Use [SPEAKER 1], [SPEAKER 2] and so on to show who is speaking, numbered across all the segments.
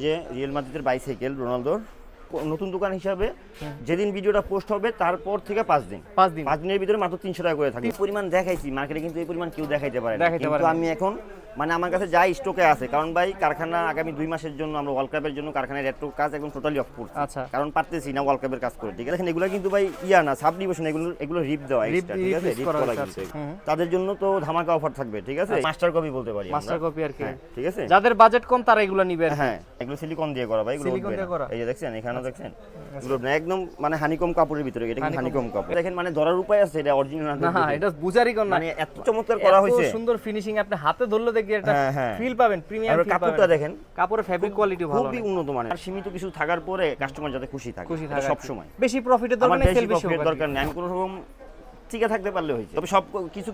[SPEAKER 1] যে রিয়েল মাদ্রিদের বাইসাইকেল রোনালদোর নতুন দোকান হিসাবে যেদিন ভিডিওটা পোস্ট হবে তারপর থেকে 5 দিনের ভিতরে মাত্র 300 টাকা করে থাকবে। পরিমাণ দেখাইছি মার্কেটে, কিন্তু এই পরিমাণ কেউ দেখাইতে পারে না। কিন্তু আমি এখন মানে আমার কাছে যাই স্টকে আছে, কারণ ভাই কারখানা আগামী 2 মাসের জন্য আমরা ওয়ার্ল্ড কাপের জন্য কারখানার রেট্রো কাজ একদম টোটালি অফ করছি।
[SPEAKER 2] আচ্ছা,
[SPEAKER 1] কারণ পারতেছি না ওয়ার্ল্ড কাপের কাজ করে। ঠিক আছে, এগুলো কিন্তু ভাই না সাবডিভিশন, এগুলো রিপ দেওয়া এক্সট্রা। ঠিক আছে, রিপ করা কিন্তু তাদের জন্য তো ধামাকা অফার থাকবে। ঠিক আছে, মাস্টার কপি বলতে পারি,
[SPEAKER 2] মাস্টার কপি আর কি।
[SPEAKER 1] ঠিক আছে,
[SPEAKER 2] যাদের বাজেট কম তারা এগুলো নিবে।
[SPEAKER 1] হ্যাঁ, এগুলো সিলিকন দিয়ে করা ভাই, এগুলো এই যে দেখছেন এখানেও দেখছেন, এগুলো একদম মানে হানিকম কাপড়ের ভিতরে। এটা কিন্তু হানিকম কাপড়, দেখেন মানে ধরার উপায় আছে, এটা অরিজিনাল না।
[SPEAKER 2] হ্যাঁ, এটা বুঝারই কোন না,
[SPEAKER 1] মানে এত চমৎকার করা হয়েছে,
[SPEAKER 2] সুন্দর ফিনিশিং। আপনি হাতে ধরলে দেখি এটা ফিল পাবেন, প্রিমিয়াম ফিল পাবেন।
[SPEAKER 1] কাপড়টা দেখেন,
[SPEAKER 2] কাপড়ের ফেব্রিক কোয়ালিটি ভালো,
[SPEAKER 1] খুবই উন্নত মানের। আর সীমিত কিছু থাকার পরে কাস্টমার যাতে খুশি থাকে সব সময়।
[SPEAKER 2] বেশি প্রফিটের দরকার নেই, সেল বেশি
[SPEAKER 1] দরকার নেই। আমি কোনো রকম টিকে থাকতে পারলে হয়েছে। তবে সব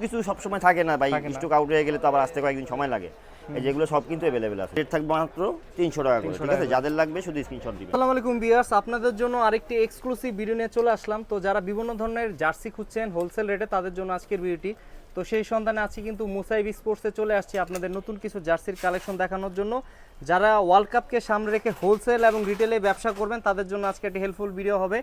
[SPEAKER 1] কিছু সব সময় থাকে না ভাই, স্টক আউট হয়ে গেলে তো আবার আসতে কয়েকদিন সময় লাগে। এই যেগুলো সব কিন্তু अवेलेबल আছে। রেট থাকবে মাত্র 300 টাকা করে। ঠিক আছে, যাদের লাগবে শুধু স্ক্রিনশট দিবেন।
[SPEAKER 2] আসসালামু আলাইকুম ভিউয়ার্স, আপনাদের জন্য আরেকটি এক্সক্লুসিভ ভিডিও নিয়ে চলে আসলাম। তো যারা বিভিন্ন ধরনের জার্সি খুঁজছেন হোলসেল রেটে, তাদের জন্য আজকের ভিডিওটি। তো সেই সন্ধানে আছি কিন্তু মুসাইব স্পোর্টসে চলে আসছি আপনাদের নতুন কিছু জার্সির কালেকশন দেখানোর জন্য। যারা ওয়ার্ল্ড কাপকে সামনে রেখে হোলসেল এবং রিটেলে ব্যবসা করবেন তাদের জন্য আজকে একটি হেল্পফুল ভিডিও হবে।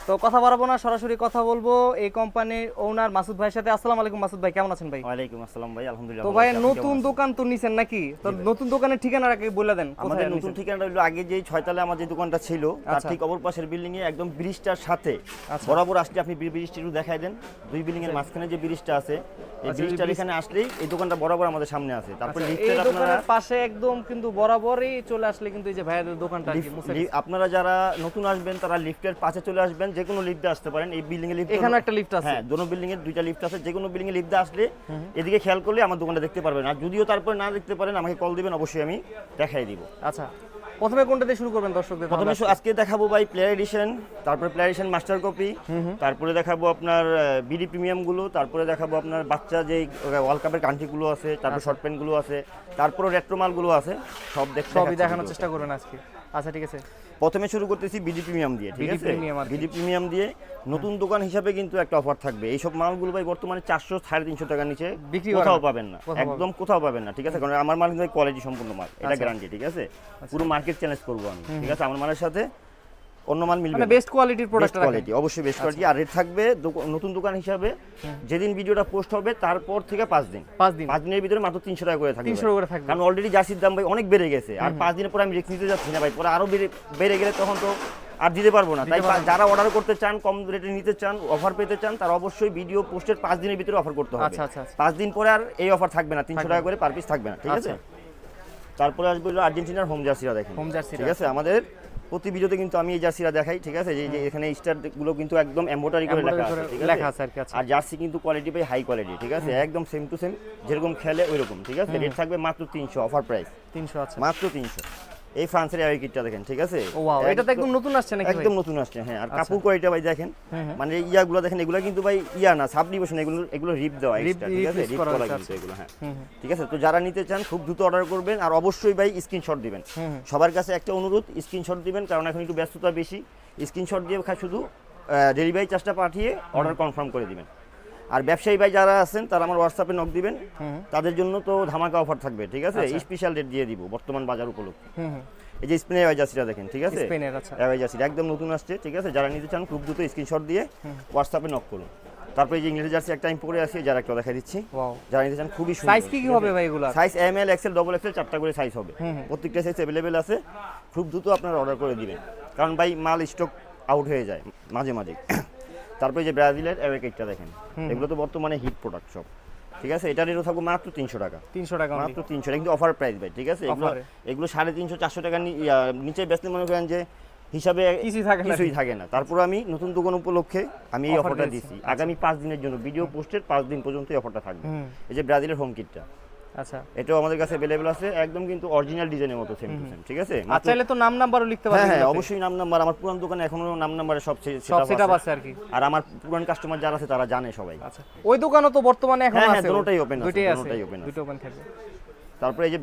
[SPEAKER 2] তো কথা বাড়াবো না, সরাসরি কথা বলবো এই কোম্পানির ওনার মাসুদ ভাইয়ের সাথে। আসসালামু আলাইকুম মাসুদ ভাই, কেমন আছেন ভাই?
[SPEAKER 1] ওয়ালাইকুম আসসালাম ভাই, আলহামদুলিল্লাহ।
[SPEAKER 2] তো ভাই নতুন দোকান তো নিছেন নাকি? তো নতুন দোকানের ঠিকানাটা কি বলে দেন।
[SPEAKER 1] আমাদের নতুন ঠিকানাটা হলো আগে যে 6 তলায় আমার যে দোকানটা ছিল তার ঠিক অপর পাশের বিল্ডিং এ একদম ব্রিজটার সাথে বরাবর আসলে আপনি ব্রিজটি একটু দেখাই দেন। দুই বিল্ডিং এর মাঝখানে যে ব্রিজটা আছে, এই ব্রিজটার এখানে আসলেই এই দোকানটা বরাবর আমাদের সামনে আছে। তারপর লিফটের
[SPEAKER 2] আপনারা পাশে একদম কিন্তু বরাবরই চলে আসলে কিন্তু এই যে ভাইয়াদের দোকানটা আর কি।
[SPEAKER 1] আপনারা যারা নতুন আসবেন তারা লিফটের পাশে চলে আসবেন, যে কোনো লিফটে আসতে পারেন। এই বিল্ডিং এ লিফট,
[SPEAKER 2] এখানে একটা লিফট আছে।
[SPEAKER 1] হ্যাঁ, দোনো বিল্ডিং এর দুইটা লিফট আছে। যে কোনো বিল্ডিং এ লিফটে আসলে এদিকে খেয়াল করলে আমার দোকানটা দেখতে পারবেন। আর যদিও তারপর না দেখতে পারেন আমাকে কল দিবেন, অবশ্যই আমি দেখাই দিব।
[SPEAKER 2] আচ্ছা, প্রথমে কোনটা দিয়ে শুরু করবেন দর্শকদের?
[SPEAKER 1] প্রথমে আজকে দেখাবো ভাই প্লেয়ার এডিশন, তারপরে প্লেয়ার এডিশন মাস্টার কপি, তারপরে দেখাবো আপনার বিডি প্রিমিয়াম গুলো, তারপরে দেখাবো আপনার বাচ্চা যে ওয়ার্ল্ড কাপের কান্ট্রি গুলো আছে, তারপর শর্ট প্যান্ট গুলো আছে, তারপরে রেট্রো মাল গুলো আছে, সবই
[SPEAKER 2] দেখানোর চেষ্টা করবেন আজকে। আচ্ছা ঠিক আছে,
[SPEAKER 1] প্রথমে শুরু করতেছি বিডি প্রিমিয়াম দিয়ে। ঠিক আছে, বিডি প্রিমিয়াম দিয়ে নতুন দোকান হিসাবে কিন্তু একটা অফার থাকবে। এইসব মালগুলো ভাই বর্তমানে 400-350 টাকার নিচে কোথাও পাবেন না, একদম কোথাও পাবেন না। ঠিক আছে, কারণ আমার মাল কিন্তু কোয়ালিটি সম্পূর্ণ মাল, এটা গ্যারান্টি। ঠিক আছে, পুরো মার্কেট চ্যালেঞ্জ করবো আমি। ঠিক আছে, আমার মালের সাথে অন্য মাল মিলবে না,
[SPEAKER 2] বেস্ট কোয়ালিটির প্রোডাক্ট,
[SPEAKER 1] কোয়ালিটি অবশ্যই বেস্ট কোয়ালিটি। আর রেট থাকবে নতুন দোকান হিসাবে যেদিন ভিডিওটা পোস্ট হবে তারপর থেকে 5 দিনের ভিতরে মাত্র 300 টাকা করে থাকবে।
[SPEAKER 2] 300 করে থাকবে,
[SPEAKER 1] কারণ অলরেডি জার্সির দাম ভাই অনেক বেড়ে গেছে। আর 5 দিনের পরে আমি রিস্ক নিতে যাচ্ছি না ভাই, পরে আরো বেড়ে গেলে তখন তো আর দিতে পারবো না। তাই যারা অর্ডার করতে চান, কম রেটে নিতে চান, অফার পেতে চান, তারা অবশ্যই ভিডিও পোস্টের 5 দিনের ভিতরে অফার করতে হবে। 5 দিন পরে আর এই অফার থাকবে না, 300 টাকা করে পার পিস থাকবে না। ঠিক আছে, তারপরে আসবে হলো আর্জেন্টিনার হোম জার্সিরা। দেখেন হোম জার্সি, ঠিক আছে, আমাদের প্রতি ভিডিওতে কিন্তু আমি এই জার্সিরা দেখাই। ঠিক আছে, যে এখানে স্টার গুলো কিন্তু একদম এমব্রয়ডারি করে লেখা আছে। আর জার্সি কিন্তু কোয়ালিটি ভাই হাই কোয়ালিটি। ঠিক আছে, একদম সেম টু সেম যেরকম খেলে ওইরকম। ঠিক আছে, রেট থাকবে মাত্র 300, অফার প্রাইস 300। আছে মাত্র 300। এই ফ্রান্সের এই কিটটা দেখেন। ঠিক আছে,
[SPEAKER 2] এটা তো একদম নতুন আসছে নাকি?
[SPEAKER 1] একদম নতুন আসছে, হ্যাঁ। আর কাপড় কোয়ালিটি ভাই দেখেন, মানে ইয়াগুলো দেখেন, এগুলো কিন্তু ভাই না সাবডিভিশন, এগুলো রিপ দেওয়া এক্সট্রা। ঠিক আছে, রিপ করা কিন্তু এগুলো। হ্যাঁ, ঠিক আছে। তো যারা নিতে চান খুব দ্রুত অর্ডার করবেন, আর অবশ্যই ভাই স্ক্রিনশট দিবেন। সবার কাছে একটা অনুরোধ, স্ক্রিনশট দিবেন, কারণ এখন একটু ব্যস্ততা বেশি। স্ক্রিনশট দিয়ে শুধু ডেলিভারি চার্জটা পাঠিয়ে অর্ডার কনফার্ম করে দিবেন। আর ব্যবসায়ী ভাই যারা আছেন তারা আমার হোয়াটসঅ্যাপে নক দিবেন, তাদের জন্য তো ধামাকা অফার থাকবে। ঠিক আছে, স্পেশাল রেট দিয়ে দিব বর্তমান বাজার উপলক্ষে। এই যে স্পেনের এওয়াই জার্সিটা দেখেন। ঠিক আছে, এওয়াই জার্সিটা একদম নতুন আসছে। ঠিক আছে, যারা নিতে চান খুব দ্রুত স্ক্রিনশট দিয়ে হোয়াটসঅ্যাপে নক করুন। তারপরে এই যে ইংলিশ জার্সি একটা আমি পরে আসি, যারা একটা দেখাই দিচ্ছি, যারা নিতে চান খুবই সুন্দর।
[SPEAKER 2] সাইজ কি হবে ভাই এগুলা?
[SPEAKER 1] Size M L XL double XL 4টা করে সাইজ হবে। প্রত্যেকটা সাইজ अवेलेबल আছে, খুব দ্রুত আপনারা অর্ডার করে দিবেন, কারণ ভাই মাল স্টক আউট হয়ে যায় মাঝে মাঝে। তারপরে যে ব্রাজিলের এওয়াই কিটটা দেখেন, এগুলো তো বর্তমানে হিট প্রোডাক্ট সব। ঠিক আছে, এটা রেটও থাকবে মাত্র 300 টাকা। 300 টাকা মাত্র 300, কিন্তু অফার প্রাইস ভাই। ঠিক আছে, এগুলো 350-400 টাকা নিচে বেচতে মনে করেন যে হিসাবে কিছুই থাকে না। তারপর আমি নতুন দোকান উপলক্ষে আমি এই অফারটা দিচ্ছি আগামী 5 দিনের জন্য। ভিডিও পোস্টের 5 দিন পর্যন্ত এই অফারটা থাকবে। এই যে ব্রাজিলের হোম কিটটা,
[SPEAKER 2] আচ্ছা,
[SPEAKER 1] এটাও আমাদের কাছে अवेलेबल আছে, একদম কিন্তু অরিজিনাল ডিজাইনের মতো সেম টু সেম। ঠিক আছে,
[SPEAKER 2] চাইলে তো নাম নাম্বারও লিখতে পারবেন।
[SPEAKER 1] হ্যাঁ, অবশ্যই নাম নাম্বার। আমার পুরান দোকানে এখনো নাম নাম্বারে সব সেটআপ আছে আর কি। আর আমার পুরান কাস্টমার যারা আছে তারা জানে সবাই।
[SPEAKER 2] আচ্ছা, ওই দোকানও তো বর্তমানে এখন আছে?
[SPEAKER 1] হ্যাঁ, দুটোই ওপেন আছে, দুটোই ওপেন থাকবে। তারপরে এই যে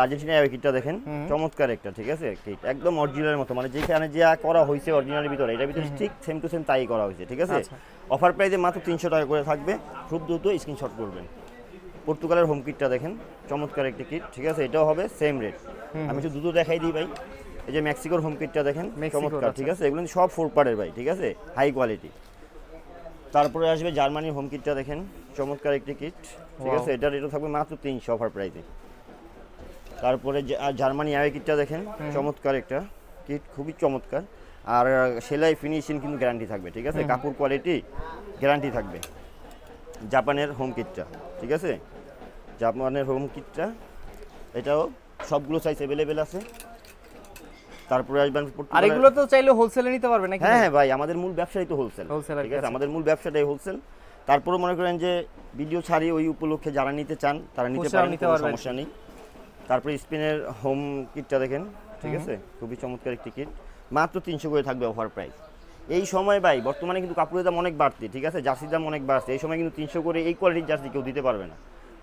[SPEAKER 1] আর্জেন্টিনা এওয়াই কিটটা দেখেন, চমৎকার একটা। ঠিক আছে, কিট একদম অরিজিনালের মতো, মানে যেখানে যা করা হয়েছে অরিজিনালের ভিতরে, এটার ভিতরে ঠিক সেম টু সেম তাই করা হয়েছে। ঠিক আছে, অফার প্রাইসে মাত্র 300 টাকা করে থাকবে, খুব দ্রুত স্ক্রিনশট করবেন। পর্তুগালের হোম কিটটা দেখেন, চমৎকার একটা কিট। ঠিক আছে, এটাও হবে সেম রেট। আমি একটু দ্রুত দেখাই দিই ভাই, এই যে মেক্সিকোর হোম কিটটা দেখেন,
[SPEAKER 2] মেক্সিকোর,
[SPEAKER 1] চমৎকার,
[SPEAKER 2] আচ্ছা।
[SPEAKER 1] ঠিক আছে, এগুলো কিন্তু সব 4 পার্টের ভাই, ঠিক আছে, হাই কোয়ালিটি। তারপরে আসবে জার্মানির হোম কিটটা দেখেন, চমৎকার একটি কিট, ঠিক আছে, এটার রেটও থাকবে মাত্র 300 অফার প্রাইসে। তারপরে জার্মানি অ্যাওয়ে কিটটা দেখেন, চমৎকার একটা কিট, খুবই চমৎকার, আর সেলাই ফিনিশিং কিন্তু গ্যারান্টি থাকবে, ঠিক আছে, কাপড় কোয়ালিটি গ্যারান্টি থাকবে। জাপানের হোম কিটটা, ঠিক আছে, জাপানের হোম কিটটা, এটাও সবগুলো সাইজ অ্যাভেলেবেল আছে। তারপরে আসবেন
[SPEAKER 2] আর
[SPEAKER 1] পর্তুগালের-
[SPEAKER 2] এগুলো তো চাইলে হোলসেলে নিতে পারবে নাকি?
[SPEAKER 1] হ্যাঁ হ্যাঁ ভাই, আমাদের মূল ব্যবসাই তো হোলসেল,
[SPEAKER 2] Wholesaler
[SPEAKER 1] ঠিক আছে,
[SPEAKER 2] কাছে।
[SPEAKER 1] আমাদের মূল ব্যবসাটাই হোলসেল। তারপরে মনে করেন যে ভিডিও ছাড়ি ওই উপলক্ষে যারা নিতে চান তারা নিতে
[SPEAKER 2] খুচরাও
[SPEAKER 1] পারেন,
[SPEAKER 2] নিতে
[SPEAKER 1] কোনো
[SPEAKER 2] পারবেন।
[SPEAKER 1] সমস্যা নেই। তারপরে স্পিনের হোম কিটটা দেখেন, ঠিক আছে, খুবই চমৎকার একটি কিট, মাত্র 300 করে থাকবে অফার প্রাইস। এই সময় ভাই বর্তমানে কিন্তু কাপড়ের দাম অনেক বাড়তি, ঠিক আছে, জার্সির দাম অনেক বাড়ছে, এই সময় কিন্তু 300 করে এই কোয়ালিটির জার্সি কেউ দিতে পারবে না,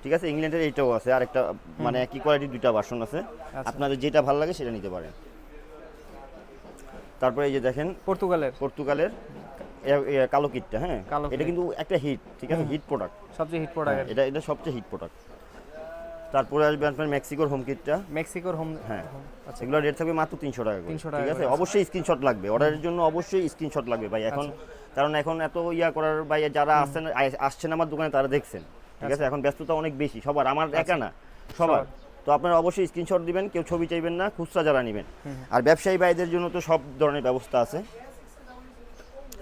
[SPEAKER 1] ঠিক আছে। ইংল্যান্ডের এইটাও আছে, আর একটা মানে একই কোয়ালিটির দুইটা ভার্সন আছে, আপনাদের যেটা ভালো লাগে সেটা নিতে পারেন। তারপরে এই যে দেখেন পর্তুগালের কালো কিটটা, হ্যাঁ,
[SPEAKER 2] কালো
[SPEAKER 1] এটা
[SPEAKER 2] kit।
[SPEAKER 1] কিন্তু একটা হিট, ঠিক আছে, হিট প্রোডাক্ট,
[SPEAKER 2] সবচেয়ে হিট প্রোডাক্ট
[SPEAKER 1] এটা সবচেয়ে হিট প্রোডাক্ট। তারপরে আসবে আপনার মেক্সিকোর হোম কিটটা,
[SPEAKER 2] মেক্সিকোর হোম।
[SPEAKER 1] হ্যাঁ,
[SPEAKER 2] আচ্ছা,
[SPEAKER 1] এগুলো রেট থাকবে মাত্র 300 টাকা করে,
[SPEAKER 2] 300 টাকা
[SPEAKER 1] ঠিক আছে,
[SPEAKER 2] করে,
[SPEAKER 1] অবশ্যই স্ক্রিনশট লাগবে, অর্ডারের জন্য অবশ্যই স্ক্রিনশট লাগবে ভাই এখন, কারণ এখন এত ইয়া করার ভাই, যারা আসছেন আমার দোকানে তারা দেখছেন, ঠিক আছে, এখন ব্যস্ততা অনেক বেশি সবার, আমার একা না, সবার। তো আপনারা অবশ্যই স্ক্রিনশট দিবেন, কেউ ছবি চাইবেন না, খুচরা যারা নেবেন। আর ব্যবসায়ী ভাইদের জন্য তো সব ধরনের ব্যবস্থা আছে।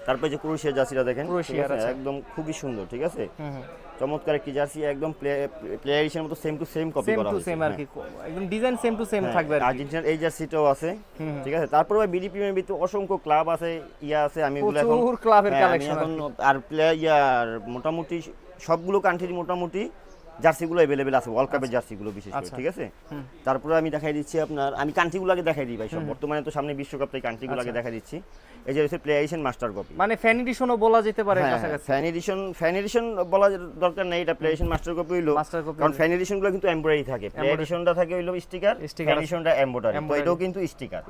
[SPEAKER 1] তারপরে যে ক্রোয়েশিয়ার জার্সিটা দেখেন, ঠিক
[SPEAKER 2] ক্রোয়েশিয়ার,
[SPEAKER 1] আছে,
[SPEAKER 2] আচ্ছা।
[SPEAKER 1] একদম খুবই সুন্দর, ঠিক আছে,
[SPEAKER 2] হুম হুম,
[SPEAKER 1] চমৎকার একটি জার্সি, একদম প্লেয়ারিশের মতো same to same copy
[SPEAKER 2] same
[SPEAKER 1] করা
[SPEAKER 2] টু
[SPEAKER 1] হয়েছে,
[SPEAKER 2] সেম আর
[SPEAKER 1] হ্যাঁ।
[SPEAKER 2] কি, একদম ডিজাইন সেম টু সেম থাকবে আর কি।
[SPEAKER 1] আর্জেন্টিনার এই জার্সিটাও আছে, ঠিক আছে। তারপরে ভাই বিডি প্রিমিয়ার ভিতরে অসংখ্য ক্লাব আছে, ইয়া আছে, আমি এগুলো এখন
[SPEAKER 2] প্রচুর ক্লাবের
[SPEAKER 1] হ্যাঁ, আমি
[SPEAKER 2] কালেকশন
[SPEAKER 1] এখন আর প্লেয়ার মোটামুটি সবগুলো কান্ট্রির মোটামুটি জার্সিগুলো অ্যাভেলেবেল আছে, ওয়ার্ল্ড কাপের জার্সিগুলো বিশেষ করে,
[SPEAKER 2] আচ্ছা।
[SPEAKER 1] ঠিক আছে। তারপরে আমি দেখাই দিচ্ছি আপনার, আমি কান্ট্রিগুলো আগে দেখাই দিই ভাই, সব বর্তমানে তো সামনে বিশ্বকাপ, তাই কান্ট্রিগুলো আগে দেখাই দিচ্ছি। এই যে হচ্ছে প্লেয়ার এডিশন মাস্টার কপি,
[SPEAKER 2] মানে ফ্যান এডিশনও বলা যেতে পারে কাছাকাছি।
[SPEAKER 1] ফ্যান এডিশন বলা দরকার নেই, এটা প্লেয়ার এডিশন মাস্টার কপি হইলো,
[SPEAKER 2] মাস্টার কপি,
[SPEAKER 1] কারণ ফ্যান এডিশনগুলো কিন্তু এমব্রয়ডারি থাকে, প্লেয়ার এডিশনটা থাকে হইলো স্টিকার, ফ্যান এডিশনটা এমব্রয়ডারি, তো এটাও কিন্তু স্টিকার,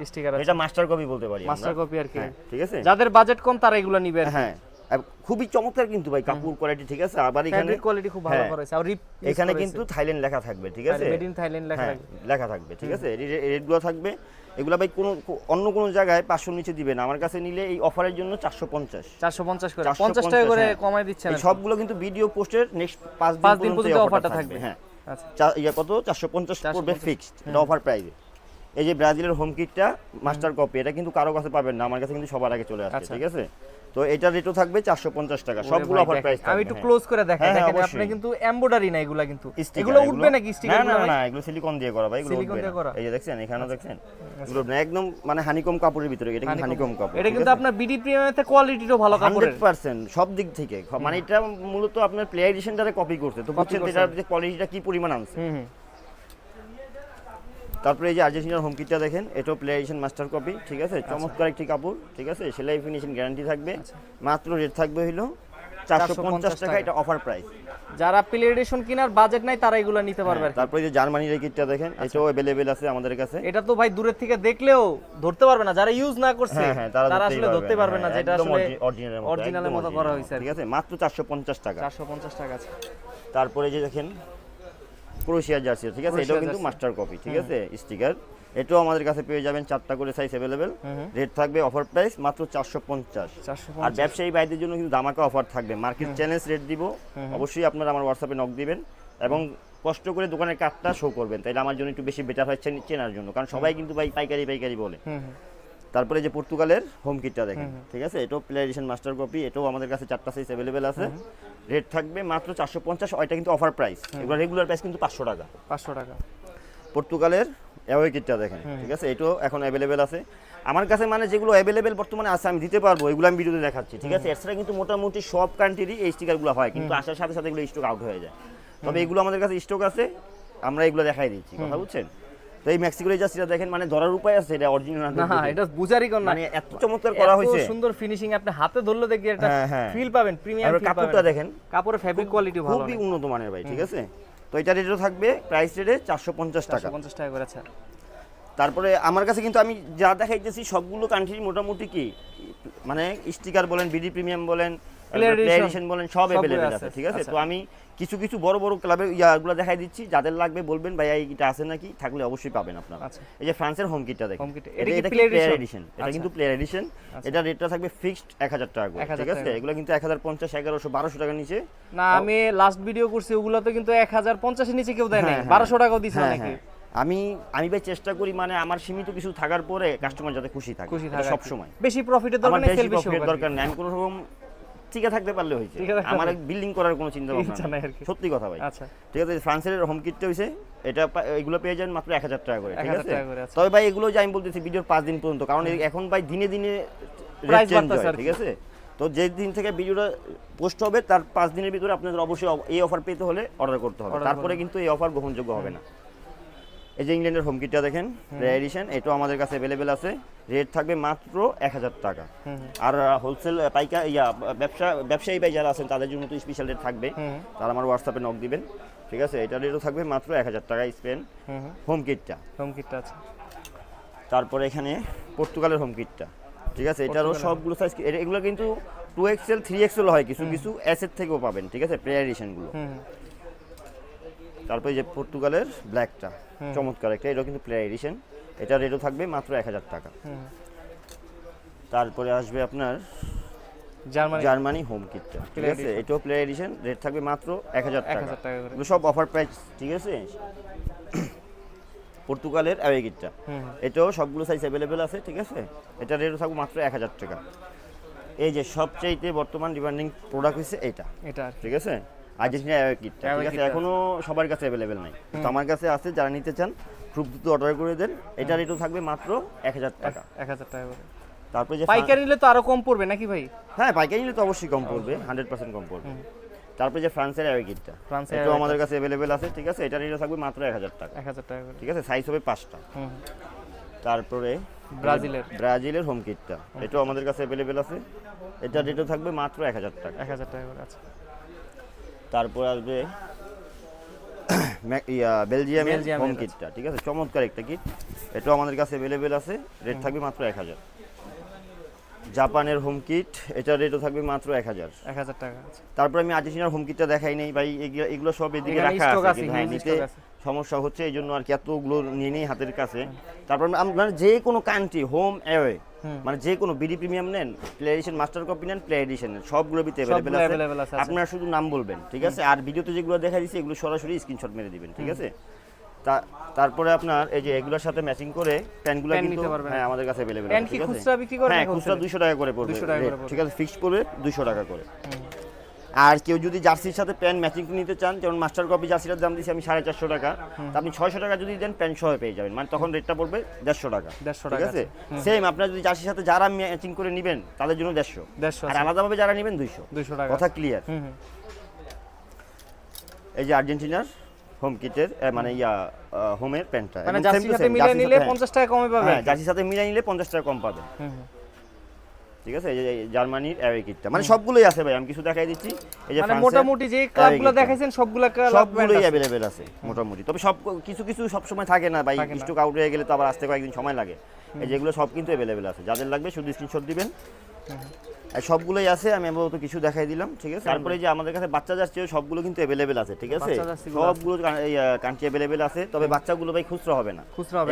[SPEAKER 1] এটা মাস্টার কপি বলতে পারি
[SPEAKER 2] মাস্টার
[SPEAKER 1] আমরা,
[SPEAKER 2] কপি আর কি।
[SPEAKER 1] হ্যাঁ, ঠিক আছে।
[SPEAKER 2] যাদের বাজেট কম তারা এগুলো নিবে আর কি।
[SPEAKER 1] হ্যাঁ, আর খুবই চমৎকার কিন্তু ভাই কাপড় কোয়ালিটি, ঠিক আছে, আবার এখানে
[SPEAKER 2] ফ্যাব্রিক কোয়ালিটি খুব ভালো
[SPEAKER 1] হ্যাঁ,
[SPEAKER 2] করেছে, আর রিপ
[SPEAKER 1] এখানে কিন্তু থাইল্যান্ড লেখা থাকবে, ঠিক আছে,
[SPEAKER 2] মেড ইন থাইল্যান্ড লেখা
[SPEAKER 1] হ্যাঁ,
[SPEAKER 2] থাকবে।
[SPEAKER 1] লেখা থাকবে, ঠিক আছে, রেটগুলো থাকবে। এগুলো ভাই কোনো অন্য কোনো জায়গায় 500 নিচে দিবে না, আমার কাছে নিলে এই অফারের জন্য 450
[SPEAKER 2] 450 করে
[SPEAKER 1] 450
[SPEAKER 2] 50 টাকা করে
[SPEAKER 1] হ্যাঁ।
[SPEAKER 2] কমায় দিচ্ছেন
[SPEAKER 1] এই সবগুলো কিন্তু ভিডিও পোস্টের নেক্সট 5
[SPEAKER 2] 5
[SPEAKER 1] দিন
[SPEAKER 2] দিন
[SPEAKER 1] পর্যন্ত
[SPEAKER 2] পর্যন্ত
[SPEAKER 1] অফারটা
[SPEAKER 2] অফারটা
[SPEAKER 1] থাকবে,
[SPEAKER 2] থাকবে।
[SPEAKER 1] হ্যাঁ,
[SPEAKER 2] আচ্ছা,
[SPEAKER 1] ইয়া কত 450 পড়বে
[SPEAKER 2] 450
[SPEAKER 1] ফিক্সড, এটা অফার প্রাইসে। এই যে ব্রাজিলের হোম কিটটা মাস্টার কপি, এটা কিন্তু কারো কাছে পাবেন না, আমার কাছে কিন্তু সবার আগে চলে আসছে,
[SPEAKER 2] আচ্ছা।
[SPEAKER 1] ঠিক আছে। তো এটার রেটও থাকবে 450 টাকা, সবগুলো অফার প্রাইস থাকবে।
[SPEAKER 2] আমি একটু ক্লোজ করে দেখাই,
[SPEAKER 1] হ্যাঁ,
[SPEAKER 2] দেখেন
[SPEAKER 1] অবশ্যই।
[SPEAKER 2] আপনি কিন্তু এমব্রয়ডারি না এগুলা, কিন্তু
[SPEAKER 1] Sticker,
[SPEAKER 2] এগুলো উঠবে নাকি
[SPEAKER 1] না
[SPEAKER 2] স্টিকার?
[SPEAKER 1] না না, এগুলো সিলিকন দিয়ে করা ভাই, এগুলো
[SPEAKER 2] সিলিকন
[SPEAKER 1] উঠবে
[SPEAKER 2] দিয়ে
[SPEAKER 1] না।
[SPEAKER 2] করা?
[SPEAKER 1] এই যে দেখছেন, এখানেও দেখছেন, এগুলো না একদম মানে হানিকম কাপড়ের ভিতরে, এটা কিন্তু হানিকম কাপড়,
[SPEAKER 2] এটা কিন্তু আপনার বিডি প্রিমিয়ামতে কোয়ালিটিও ভালো কাপড়ের।
[SPEAKER 1] 100% সব দিক থেকে, মানে এটা মূলত আপনার প্লেয়ার এডিশনটারে কপি করতে, তো বুঝছেন তো এটার যে কোয়ালিটিটা কি পরিমাণ আনছে।
[SPEAKER 2] হুম।
[SPEAKER 1] তারপরে এই যে আর্জেন্টিনার হোম কিটটা দেখেন, এটাও প্লেয়ার এডিশন মাস্টার কপি, ঠিক আছে, চমৎকার একটি কাপড়, ঠিক আছে, সেলাই ফিনিশিং গ্যারান্টি থাকবে, মাত্র রেট থাকবে হলো 450 টাকা, এটা অফার প্রাইস।
[SPEAKER 2] যারা প্লে এডিশন কেনার বাজেট নাই তারা এগুলো নিতে পারবে আর কি।
[SPEAKER 1] তারপরে যে জার্মানির এই কিটটা দেখেন, এটাও অ্যাভেলেবেল আছে আমাদের কাছে।
[SPEAKER 2] এটা তো ভাই দূরের থেকে দেখলেও ধরতে পারবে না, যারা ইউজ না করছে
[SPEAKER 1] হ্যাঁ হ্যাঁ,
[SPEAKER 2] তারা আসলে ধরতে পারবে না, যেটা আসলে
[SPEAKER 1] অরিজিনালের
[SPEAKER 2] অরিজিনালের মতো করা হয়েছে আর কি।
[SPEAKER 1] ঠিক আছে, মাত্র 450 টাকা।
[SPEAKER 2] 450 টাকা আছে।
[SPEAKER 1] তারপরে যে দেখেন ক্রোয়েশিয়ার জার্সি, ঠিক আছে, এটাও কিন্তু মাস্টার কপি, ঠিক আছে, স্টিকার, এটাও আমাদের কাছে পেয়ে যাবেন 4টা করে সাইজ অ্যাভেলেবেল, রেট থাকবে অফার প্রাইস মাত্র 450। আর ব্যবসায়ী ভাইদের জন্য কিন্তু ধামাকা অফার থাকবে, মার্কেট চ্যালেঞ্জ রেট দিব, অবশ্যই আপনারা আমার হোয়াটসঅ্যাপে নক দিবেন এবং কষ্ট করে দোকানের কার্ডটা শো করবেন, তাইলে আমার জন্য একটু বেশি বেটার হয় চেনার জন্য, কারণ সবাই কিন্তু ভাই পাইকারি বলে। তারপরে যে পর্তুগালের হোম কিটটা দেখেন, ঠিক আছে, এটাও প্লে এডিশন মাস্টার কপি, এটাও আমাদের কাছে 4টা সাইজ অ্যাভেলেবেল আছে, রেট থাকবে মাত্র 450, ওইটা কিন্তু অফার প্রাইস, এগুলো রেগুলার প্রাইস কিন্তু 500 টাকা।
[SPEAKER 2] 500 টাকা।
[SPEAKER 1] পর্তুগালের অ্যাওয়ে কিটটা দেখেন, ঠিক আছে, এটাও এখন অ্যাভেলেবেল আছে আমার কাছে, মানে যেগুলো অ্যাভেলেবেল বর্তমানে আছে আমি দিতে পারবো, এগুলো আমি ভিডিওতে দেখাচ্ছি, ঠিক আছে। এছাড়া কিন্তু মোটামুটি সব কান্ট্রিরই এই স্টিকারগুলো হয়, কিন্তু আসার সাথে সাথে এগুলো স্টক আউট হয়ে যায়, তবে এগুলো আমাদের কাছে স্টক আছে, আমরা এগুলো দেখাই দিচ্ছি, কথা বুঝছেন। তো এই মেক্সিকোর এই জার্সিটা দেখেন, মানে ধরার উপায় আছে, এটা অরিজিনাল
[SPEAKER 2] না, এটা বুঝারই কোন না,
[SPEAKER 1] মানে এত চমৎকার করা হয়েছে,
[SPEAKER 2] এত সুন্দর ফিনিশিং, আপনি হাতে ধরলে দেখি এটা ফিল পাবেন, প্রিমিয়াম
[SPEAKER 1] আর
[SPEAKER 2] ফিল পাবেন।
[SPEAKER 1] কাপড়টা দেখেন,
[SPEAKER 2] কাপড়ের ফেব্রিক কোয়ালিটি ভালো,
[SPEAKER 1] খুবই উন্নত মানের ভাই, ঠিক আছে। তো এটা রেটও থাকবে প্রাইস রেটে 450 টাকা।
[SPEAKER 2] 450 টাকা করে আছে।
[SPEAKER 1] তারপরে আমার কাছে কিন্তু আমি যা দেখাইতেছি সবগুলো কান্ট্রির মোটামুটি কি মানে স্টিকার বলেন, বিডি প্রিমিয়াম বলেন, প্লে এডিশন বলেন, সব অ্যাভেলেবেল আছে, ঠিক আছে। তো আমি কিছু কিছু বড় বড় ক্লাবের ইয়াগুলো দেখাই দিচ্ছি, যাদের লাগবে বলবেন ভাই এইটা আছে নাকি, থাকলে অবশ্যই পাবেন আপনারা।
[SPEAKER 2] আচ্ছা।
[SPEAKER 1] এই যে ফ্রান্সের হোম কিটটা দেখেন,
[SPEAKER 2] হোম কিট
[SPEAKER 1] এটা
[SPEAKER 2] এটা কি
[SPEAKER 1] প্লেয়ার
[SPEAKER 2] প্লেয়ার
[SPEAKER 1] এডিশন, এটা কিন্তু প্লেয়ার এডিশন। এটা রেটটা থাকবে ফিক্সড 1000 টাকা করে,
[SPEAKER 2] 1000
[SPEAKER 1] ঠিক আছে? এগুলো কিন্তু 1050, 1100, 1200 টাকার নিচে।
[SPEAKER 2] না আমি লাস্ট ভিডিও করছি ওগুলো তো কিন্তু 1050 এর নিচে কেউ দেয় নাই, 1200 টাকাও দিছে নাকি?
[SPEAKER 1] আমি ভাই চেষ্টা করি মানে আমার সীমিত কিছু থাকার পরে কাস্টমার যাতে খুশি থাকে সব সময়।
[SPEAKER 2] বেশি প্রফিটের
[SPEAKER 1] আমার
[SPEAKER 2] দরকার নেই,
[SPEAKER 1] বেশি
[SPEAKER 2] সেল বেশি
[SPEAKER 1] প্রফিটের
[SPEAKER 2] হোক
[SPEAKER 1] দরকার নেই, আমি কোনো রকম টিকে থাকতে পারলে হয়েছে, আমার বিল্ডিং করার কোনো চিন্তা ভাবনা নেই, সত্যি কথা ভাই।
[SPEAKER 2] আচ্ছা
[SPEAKER 1] ঠিক আছে, ফ্রান্সের হোম কিটটা হইছে এটা, এগুলো পেয়ে যান মাত্র 1000 টাকা করে, ঠিক
[SPEAKER 2] 1000
[SPEAKER 1] আছে?
[SPEAKER 2] টাকা করে। আচ্ছা
[SPEAKER 1] তবে ভাই এগুলো যে আমি বলতেছি ভিডিওর 5 দিন পর্যন্ত, কারণ এখন ভাই দিনে দিনে
[SPEAKER 2] Price
[SPEAKER 1] চেঞ্জ
[SPEAKER 2] বাড়তেছে
[SPEAKER 1] হয়,
[SPEAKER 2] আর কি।
[SPEAKER 1] ঠিক আছে? তো যে দিন থেকে ভিডিওটা পোস্ট হবে তার 5 দিনের ভিতরে আপনাদের অবশ্যই এই অফার পেতে হলে অর্ডার করতে হবে, তারপরে কিন্তু এই অফার গ্রহণযোগ্য হবে না। এই যে ইংল্যান্ডের হোম কিটটা দেখেন, প্লেয়ার এডিশন, এটাও আমাদের কাছে অ্যাভেলেবেল আছে, রেট থাকবে মাত্র 1000 টাকা। আর হোলসেল পাইকার ব্যবসায়ী ভাই যারা আছেন তাদের জন্য তো স্পেশাল রেট থাকবে, তারা আমার হোয়াটসঅ্যাপে নক দিবেন, ঠিক আছে? এটা রেটও থাকবে মাত্র 1000 টাকা স্পেন হোম কিটটা।
[SPEAKER 2] হোম কিটটা আছে।
[SPEAKER 1] তারপরে এখানে পর্তুগালের হোম কিটটা, ঠিক আছে? এটারও সবগুলো সাইজ, এগুলো কিন্তু 2XL 3XL হয়, কিছু কিছু এসের থেকেও পাবেন, ঠিক আছে? প্লেয়ার এডিশনগুলো। তারপরে যে পর্তুগালের ব্ল্যাকটা চমৎকার একটা, এটাও কিন্তু প্লেয়ার এডিশন, এটা রেটও থাকবে মাত্র 1000 টাকা। তারপরে আসবে আপনার জার্মানি হোম কিটটা, ঠিক আছে? এটাও প্লেয়ার এডিশন, রেট থাকবে মাত্র 1000 টাকা। এগুলো সব অফার প্রাইস, ঠিক আছে? পর্তুগালের অ্যাওয়ে কিটটা, এটাও সবগুলো সাইজ অ্যাভেলেবেল আছে, ঠিক আছে? এটা রেটও থাকবে মাত্র 1000 টাকা। এই যে সবচাইতে বর্তমান ডিমান্ডিং প্রোডাক্ট হচ্ছে এটা, ঠিক আছে? আর্জেন্টিনা অ্যাওয়ে কিটটা, ঠিক আছে? এখনো সবার কাছে অ্যাভেলেবেল নাই, তো আমার কাছে আছে, যারা নিতে চান খুব দ্রুত অর্ডার করে দেন। এটা রেটও থাকবে মাত্র 1000 টাকা।
[SPEAKER 2] 1000 টাকা করে।
[SPEAKER 1] তারপরে যে
[SPEAKER 2] পাইকারি নিলে তো আরো কম পড়বে নাকি ভাই?
[SPEAKER 1] হ্যাঁ, পাইকারি নিলে তো অবশ্যই কম পড়বে, 100% কম পড়বে। তারপরে যে ফ্রান্সের অ্যাওয়ে কিটটা, এটাও আমাদের কাছে অ্যাভেলেবেল আছে, ঠিক আছে? এটা রেটও থাকবে মাত্র 1000 টাকা।
[SPEAKER 2] 1000 টাকা করে,
[SPEAKER 1] ঠিক আছে? সাইজ হবে 5টা। তারপরে ব্রাজিলের হোম কিটটা, এটাও আমাদের কাছে অ্যাভেলেবেল আছে, এটা রেটও থাকবে মাত্র 1000 টাকা।
[SPEAKER 2] 1000 টাকা করে আছে।
[SPEAKER 1] তারপর আসবে বেলজিয়ামের হোম কিটটা, ঠিক আছে? চমৎকার একটা কিট, এটাও আমাদের কাছে অ্যাভেলেবেল আছে, রেট থাকবে মাত্র 1000। জাপানের হোম কিট, এটা রেটও থাকবে মাত্র 1000
[SPEAKER 2] টাকা আছে।
[SPEAKER 1] তারপর আমি আর্জেন্টিনার হোম কিটটা দেখাই নাই ভাই, এগুলো সব এদিকে রাখা আছে, কিন্তু হ্যাঁ নিতে সমস্যা হচ্ছে, এই জন্য আর কি এতগুলো নিয়ে নেই হাতের কাছে। তারপর আমরা যে কোনো কান্ট্রি হোম অ্যাওয়ে, মানে যে কোনো বিডি প্রিমিয়াম নেন, প্লে এডিশন, মাস্টার কপি নেন, প্লে এডিশন নেন, সবগুলো ভিতরে অ্যাভেলেবেল আছে। আপনারা শুধু নাম বলবেন, ঠিক আছে? আর ভিডিওতে যেগুলো দেখা দিচ্ছি এগুলো সরাসরি স্ক্রিনশট মেরে দিবেন, ঠিক আছে? তারপরে আপনার এই যে এগুলোর সাথে ম্যাচিং করে প্যান্টগুলো কিন্তু হ্যাঁ আমাদের কাছে अवेलेबल আছে, ঠিক আছে?
[SPEAKER 2] খুচরা বিক্রি করেন?
[SPEAKER 1] হ্যাঁ, খুচরা 200 টাকা করে পড়বে, ঠিক আছে? ফিক্সড পড়বে 200 টাকা করে। আর কেউ যদি জার্সির সাথে প্যান্ট ম্যাচিং নিতে চান, যেমন মাস্টার কপি জার্সিটার দাম দিচ্ছি আমি 450 টাকা, আপনি 600 টাকা যদি দেন প্যান্ট সহ পেয়ে যাবেন, মানে তখন রেটটা পড়বে 150 টাকা, ঠিক আছে? সেম আপনারা যদি জার্সির সাথে যারা ম্যাচিং করে নেবেন তাদের জন্য 150, আর আলাদাভাবে যারা নেবেন 200 টাকা। কথা ক্লিয়ার? এই যে আর্জেন্টিনার হোম কিটের মানে হোমের প্যান্টটা,
[SPEAKER 2] মানে জার্সির সাথে মিলিয়ে নিলে 50 টাকা কমে পাবেন।
[SPEAKER 1] হ্যাঁ, জার্সির সাথে মিলিয়ে নিলে 50 টাকা কম পাবেন, ঠিক আছে? এই যে জার্মানির অ্যাওয়ে কিটটা, মানে সবগুলোই আছে ভাই, আমি কিছু দেখাই দিচ্ছি। এই যে
[SPEAKER 2] মানে মোটামুটি যে ক্লাবগুলো দেখাইছেন সবগুলোই
[SPEAKER 1] अवेलेबल আছে মোটামুটি, তবে সব কিছু সব সময় থাকে না ভাই, স্টক আউট হয়ে গেলে তো আবার আসতে কয়েকদিন সময় লাগে। এই যেগুলো সব কিন্তু अवेलेबल আছে, যাদের লাগবে শুধু স্ক্রিনশট দিবেন। আর সবগুলোই আছে, আমি মূলত কিছু দেখাই দিলাম, ঠিক আছে? তারপরে যে আমাদের কাছে বাচ্চা জার্সি সবগুলো কিন্তু अवेलेबल আছে, ঠিক আছে? সবগুলো কান্ট্রি अवेलेबल আছে, তবে বাচ্চাগুলো ভাই খুচরা হবে না,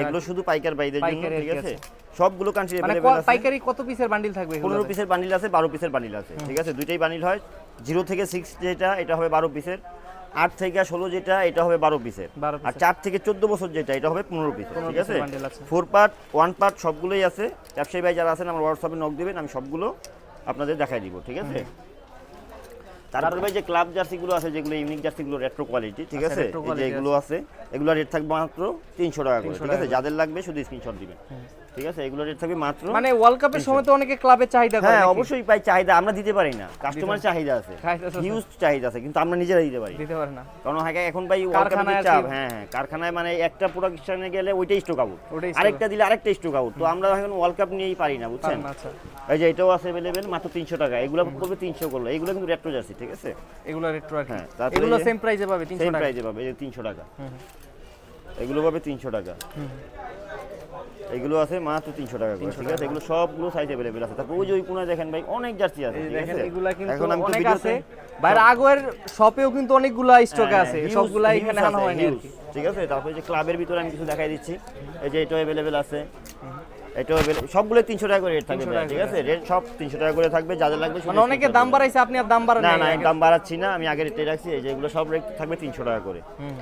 [SPEAKER 1] এগুলো শুধু পাইকার ভাইদের জন্য, ঠিক আছে? সবগুলো কান্ট্রি अवेलेबल আছে।
[SPEAKER 2] পাইকারি কত পিসের বান্ডিল থাকবে?
[SPEAKER 1] 15 পিসের বান্ডিল আছে, 12 পিসের বান্ডিল আছে, ঠিক আছে? দুইটাই বান্ডিল হয়, 0 থেকে 6 যেটা এটা হবে 12 পিসের, 8 থেকে 16 যেটা এটা হবে 12 পিসের, আর 4 থেকে 14 বছর যেটা এটা হবে 15 পিসের, ঠিক আছে? 4 পার্ট 1 পার্ট সবগুলোই আছে। ব্যবসায়ী ভাই যারা আছেন আমার হোয়াটসঅ্যাপে নক দিবেন, আমি সবগুলো আপনাদের দেখাই দিব, ঠিক আছে? তারপরে ভাই যে ক্লাব জার্সিগুলো আছে, যেগুলো ইউনিক জার্সিগুলো রেট্রো কোয়ালিটি, ঠিক আছে? এই যে এগুলো আছে, এগুলো রেট থাকবে মাত্র 300 টাকা করে, ঠিক আছে? যাদের লাগবে শুধু স্ক্রিনশট দিবেন, ঠিক আছে? এগুলো রেট থাকবে মাত্র,
[SPEAKER 2] মানে ওয়ার্ল্ড কাপের সময় তো অনেকে ক্লাবে চাহিদা করে।
[SPEAKER 1] হ্যাঁ, অবশ্যই পাই, চাহিদা আমরা দিতে পারি না, কাস্টমার চাহিদা আছে, হিউজ চাহিদা আছে, কিন্তু আমরা নিজেরা দিতে পারি না, কারণ এখন ভাই ওয়ার্ল্ড কাপের চাপ। হ্যাঁ, কারখানায় মানে একটা প্রোডাকশনে গেলে ওইটাই স্টক আউট, আরেকটা দিলে আরেকটা স্টক আউট, তো আমরা এখন ওয়ার্ল্ড কাপ নিয়েই পারি না, বুঝছেন? এই যে এটাও আছে अवेलेबल মাত্র 300 টাকা, এগুলো করবে 300 করলো, এগুলো কিন্তু রেট্রো জার্সি, ঠিক আছে?
[SPEAKER 2] এগুলো রেট্রো আর কি,
[SPEAKER 1] হ্যাঁ,
[SPEAKER 2] এগুলো সেম প্রাইসে পাবে, 300 টাকা,
[SPEAKER 1] সেম প্রাইসে পাবে, এই যে 300 টাকা, এগুলো পাবে 300 টাকা। এগুলো আছে মাত্র 300 টাকা করে, ঠিক আছে? এগুলো সবগুলো সাইজ अवेलेबल আছে। তারপর ওই যে ওই কোণায় দেখেন ভাই অনেক জার্সি আছে,
[SPEAKER 2] এই
[SPEAKER 1] ঠিক
[SPEAKER 2] দেখেন
[SPEAKER 1] আছে?
[SPEAKER 2] এগুলা কিন্তু
[SPEAKER 1] এখন আমি তো
[SPEAKER 2] অনেক
[SPEAKER 1] ভিডিওতে
[SPEAKER 2] আছে বাইরে আগের শপেও কিন্তু অনেকগুলা স্টকে আছে,
[SPEAKER 1] huge-
[SPEAKER 2] সবগুলা
[SPEAKER 1] huge
[SPEAKER 2] এখানে
[SPEAKER 1] আছে,
[SPEAKER 2] আনা হয়নি আর
[SPEAKER 1] huge,
[SPEAKER 2] কি।
[SPEAKER 1] ঠিক আছে? তারপর এই যে ক্লাবের ভিতরে আমি কিছু দেখাই দিচ্ছি, এই যে এটা अवेलेबल আছে, এটাও সবগুলো 300 টাকা করে রেট থাকবে
[SPEAKER 2] 300
[SPEAKER 1] ভাই,
[SPEAKER 2] টাকা
[SPEAKER 1] ঠিক আছে? রেট সব 300 টাকা করে থাকবে, যাদের লাগবে শুধু
[SPEAKER 2] মানে অনেকে দাম বাড়াইছে, আপনি আর দাম বাড়ান
[SPEAKER 1] না
[SPEAKER 2] নাই
[SPEAKER 1] না, আমি
[SPEAKER 2] আগে।
[SPEAKER 1] দাম বাড়াচ্ছি না, আমি আগে রেটে রাখছি। এই যে এগুলো সব রেট থাকবে 300 টাকা করে,
[SPEAKER 2] হুম।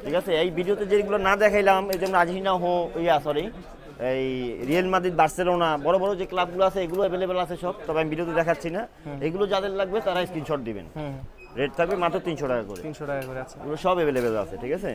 [SPEAKER 1] ঠিক আছে? এই ভিডিওতে যেগুলো না দেখাইলাম, এই যেমন আর্জেন্টিনা সরি এই রিয়াল মাদ্রিদ, বার্সেলোনা, বড় বড় যে ক্লাবগুলো আছে এগুলো अवेलेबल আছে সব, তবে আমি ভিডিওতে দেখাচ্ছি না। এগুলো যাদের লাগবে তারা স্ক্রিনশট দিবেন,
[SPEAKER 2] হুম।
[SPEAKER 1] রেট থাকবে মাত্র 300 টাকা করে,
[SPEAKER 2] 300 টাকা করে আছে।
[SPEAKER 1] এগুলো সব अवेलेबल আছে, ঠিক আছে?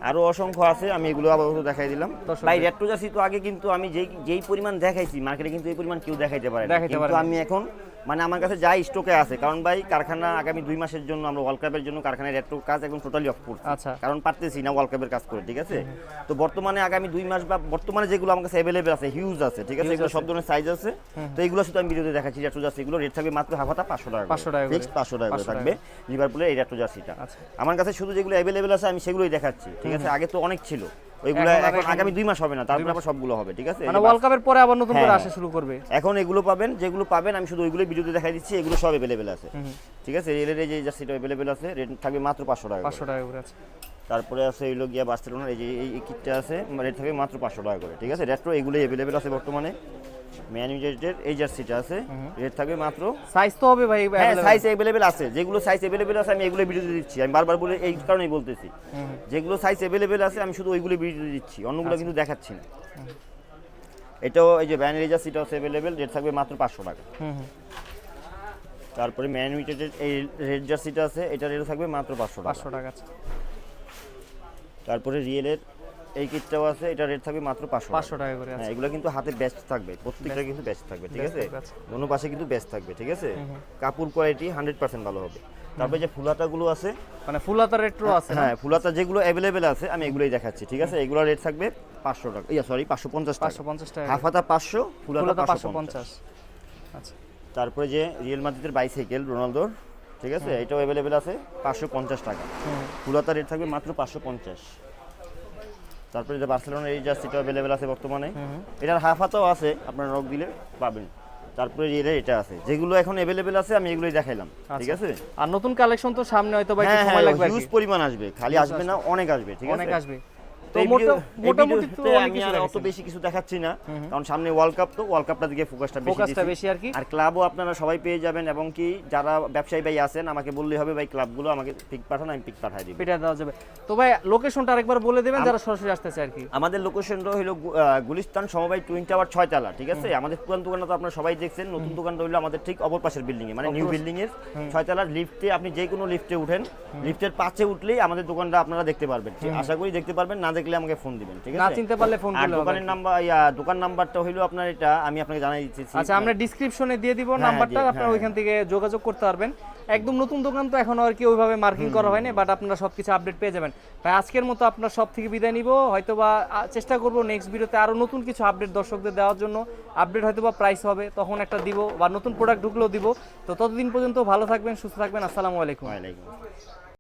[SPEAKER 1] আরো অসংখ্য আছে, আমি এগুলো আপাতত দেখাই দিলাম ভাই। রেট্রো জার্সি তো আগে কিন্তু আমি যেই পরিমাণ দেখাইছি মার্কেটে কিন্তু এই পরিমাণ কেউ দেখাইতে পারে না, কিন্তু আমি এখন মানে আমার কাছে যাই স্টকে আছে, কারণ ভাই কারখানা আগামী 2 মাসের জন্য আমরা ওয়ার্ল্ড কাপের জন্য কারখানায় রেট্রো কাজ একদম টোটালি অফ করছি,
[SPEAKER 2] আচ্ছা।
[SPEAKER 1] কারণ পারতেছি না ওয়ার্ল্ড কাপের কাজ করে, ঠিক আছে? তো বর্তমানে আগামী 2 মাস বা বর্তমানে যেগুলো আমার কাছে अवेलेबल আছে হিউজ আছে, ঠিক আছে? এগুলো সব ধরনের সাইজ আছে, তো এগুলো শুধু আমি ভিডিওতে দেখাচ্ছি। রেট্রো জার্সি এগুলো রেট থাকবে মাত্র হাফাতা 500 টাকা,
[SPEAKER 2] 500 টাকা করে।
[SPEAKER 1] ফিক্সড 500 টাকা করে থাকবে লিভারপুলের এই রেট্রো জার্সিটা।
[SPEAKER 2] আচ্ছা।
[SPEAKER 1] আমার কাছে শুধু যেগুলো अवेलेबल আছে আমি সেগুলোই দেখাচ্ছি, ঠিক আছে? আগে তো অনেক ছিল, ওইগুলো এখন আগামী 2 মাস হবে না, তারপর আবার সবগুলো হবে, ঠিক আছে?
[SPEAKER 2] মানে ওয়ার্ল্ড কাপের পরে আবার নতুন করে
[SPEAKER 1] হ্যাঁ,
[SPEAKER 2] আসা শুরু করবে।
[SPEAKER 1] এখন এগুলো পাবেন, যেগুলো পাবেন আমি শুধু ওইগুলোই ভিডিওতে দেখাই দিচ্ছি, এগুলো সব अवेलेबल আছে, ঠিক আছে? রিয়েলের এই যে জার্সিটা अवेलेबल আছে, রেট থাকবে মাত্র 500 টাকা করে।
[SPEAKER 2] 500 টাকা করে আছে।
[SPEAKER 1] তারপরে আছে এইগুলো গিয়া বার্সেলোনার এই যে এই কিটটা আছে, রেট থাকবে মাত্র 500 টাকা করে, ঠিক আছে? রেট্রো এগুলোই अवेलेबल আছে বর্তমানে। ম্যান ইউনাইটেডের এই জার্সিটা আছে, রেট থাকবে মাত্র,
[SPEAKER 2] সাইজ তো হবে ভাই
[SPEAKER 1] হ্যাঁ
[SPEAKER 2] available?
[SPEAKER 1] সাইজ अवेलेबल আছে, যেগুলো সাইজ अवेलेबल আছে আমি এগুলো ভিডিওতে দিচ্ছি, আমি বারবার বলে এই কারণেই বলতেছি, যেগুলো সাইজ अवेलेबल আছে আমি শুধু ওইগুলো ভিডিওতে দিচ্ছি, অন্যগুলো কিন্তু দেখাচ্ছি না। এটাও এই যে ব্যানের এই জার্সিটাও আছে अवेलेबल, রেট থাকবে মাত্র 500 টাকা। তারপরে ম্যান ইউনাইটেডের এই রেড জার্সিটা আছে, এটা রেট থাকবে মাত্র 500 টাকা।
[SPEAKER 2] 500 টাকা আছে।
[SPEAKER 1] তারপরে রিয়েলের এই কিটটাও আছে, এটা রেট থাকবে মাত্র 500
[SPEAKER 2] 500 টাকা করে আছে।
[SPEAKER 1] হ্যাঁ, এগুলো কিন্তু হাতে বেস্ট থাকবে, প্রত্যেকটা কিন্তু বেস্ট থাকবে, ঠিক আছে? দোনো পাশে কিন্তু বেস্ট থাকবে, ঠিক আছে? কাপড় কোয়ালিটি 100% ভালো হবে। তারপরে যে ফুলাতাগুলো আছে,
[SPEAKER 2] মানে ফুল হাতা রেট্রো আছে না?
[SPEAKER 1] হ্যাঁ ফুলাতা যেগুলো अवेलेबल আছে আমি এগুলোই দেখাচ্ছি, ঠিক আছে? এগুলো রেট থাকবে 500 টাকা, সরি 550 টাকা।
[SPEAKER 2] 550 টাকা।
[SPEAKER 1] হাফ হাতা 500,
[SPEAKER 2] ফুল
[SPEAKER 1] ফুলাতা
[SPEAKER 2] হাতা
[SPEAKER 1] 550।
[SPEAKER 2] 550। আচ্ছা।
[SPEAKER 1] তারপরে যে রিয়েল মাদ্রিদের বাইসাইকেল রোনালদোর, ঠিক আছে? এটাও अवेलेबल আছে 550 টাকা। ফুলাতা রেট থাকবে মাত্র 550। তারপরে যে বার্সেলোনার এই জার্সিটা अवेलेबल আছে বর্তমানে, এটার হাফ হাতাও আছে, আপনারা নক দিলে পাবেন। তারপরে রিয়েলের এটা আছে, যেগুলো এখন अवेलेबल আছে আমি এগুলোই দেখাইলাম, ঠিক আছে?
[SPEAKER 2] আর নতুন কালেকশন তো সামনে হয়তো ভাই
[SPEAKER 1] হ্যাঁ
[SPEAKER 2] একটু
[SPEAKER 1] হ্যাঁ,
[SPEAKER 2] সময় লাগবে আর
[SPEAKER 1] হিউজ
[SPEAKER 2] কি।
[SPEAKER 1] পরিমাণ আসবে, খালি আসবে না, অনেক আসবে, ঠিক আছে?
[SPEAKER 2] অনেক আসবে।
[SPEAKER 1] তো
[SPEAKER 2] তো
[SPEAKER 1] এই ভিডিও- এই
[SPEAKER 2] মোটামুটি তো
[SPEAKER 1] ভিডিওতে
[SPEAKER 2] অনেক
[SPEAKER 1] আমি
[SPEAKER 2] কিছু
[SPEAKER 1] আর অত
[SPEAKER 2] দেখাচ্ছেন।
[SPEAKER 1] বেশি কিছু দেখাচ্ছি না, কারণ সামনে ওয়ার্ল্ড কাপ, তো ওয়ার্ল্ড কাপটার দিকে ফোকাসটা
[SPEAKER 2] ফোকাসটা
[SPEAKER 1] বেশি
[SPEAKER 2] বেশি আর কি।
[SPEAKER 1] আর ক্লাবও আপনারা সবাই পেয়ে যাবেন, এবং কি যারা ব্যবসায়ী ভাই আছেন আমাকে বললেই হবে ভাই ক্লাবগুলো আমাকে পিক পাঠান, আমি পিক পাঠাই দিব।
[SPEAKER 2] পিটা দেওয়া যাবে। তো ভাই লোকেশনটা আরেকবার বলে দেবেন যারা সরাসরি আসতেছে আর কি।
[SPEAKER 1] আমাদের লোকেশনটা হলো গুলিস্তান সমবায় টুইন টাওয়ার 6 তলা, ঠিক আছে? আমাদের পুরান দোকানটা তো আপনারা সবাই দেখছেন, নতুন দোকানটা হলো আমাদের ঠিক অপর পাশের বিল্ডিং এ, মানে নিউ বিল্ডিং এর 6 তলার লিফটে, আপনি যে কোনো লিফটে উঠেন, লিফটের পাশে উঠলেই আমাদের দোকানটা আপনারা দেখতে পারবেন, আশা করি দেখতে পারবেন, না দেখলে আমাকে ফোন দিবেন, ঠিক
[SPEAKER 2] না
[SPEAKER 1] আছে?
[SPEAKER 2] চিনতে পারলে ফোন
[SPEAKER 1] আর
[SPEAKER 2] করলে হবে।
[SPEAKER 1] দোকানের নাম্বার দোকান নাম্বারটা হলো আপনার এটা আমি আপনাকে জানাই দিচ্ছি।
[SPEAKER 2] আচ্ছা, আমরা ডেসক্রিপশনে দিয়ে দিব নাম্বারটা, আপনারা ওইখান থেকে যোগাযোগ করতে পারবেন। একদম নতুন দোকান তো এখনো আর কি ওইভাবে মার্কিং করা হয়নি, বাট আপনারা সবকিছু আপডেট পেয়ে যাবেন। তাই আজকের মতো আপনার সব থেকে বিদায় নিব, হয়তোবা চেষ্টা করব নেক্সট ভিডিওতে আরো নতুন কিছু আপডেট দর্শকদের দেওয়ার জন্য। আপডেট হয়তোবা প্রাইস হবে, তখন একটা দিব, বা নতুন প্রোডাক্ট ঢুকলেও দিব। তো ততদিন পর্যন্ত ভালো থাকবেন, সুস্থ থাকবেন। আসসালামু আলাইকুম।
[SPEAKER 1] ওয়ালাইকুম আসসালাম।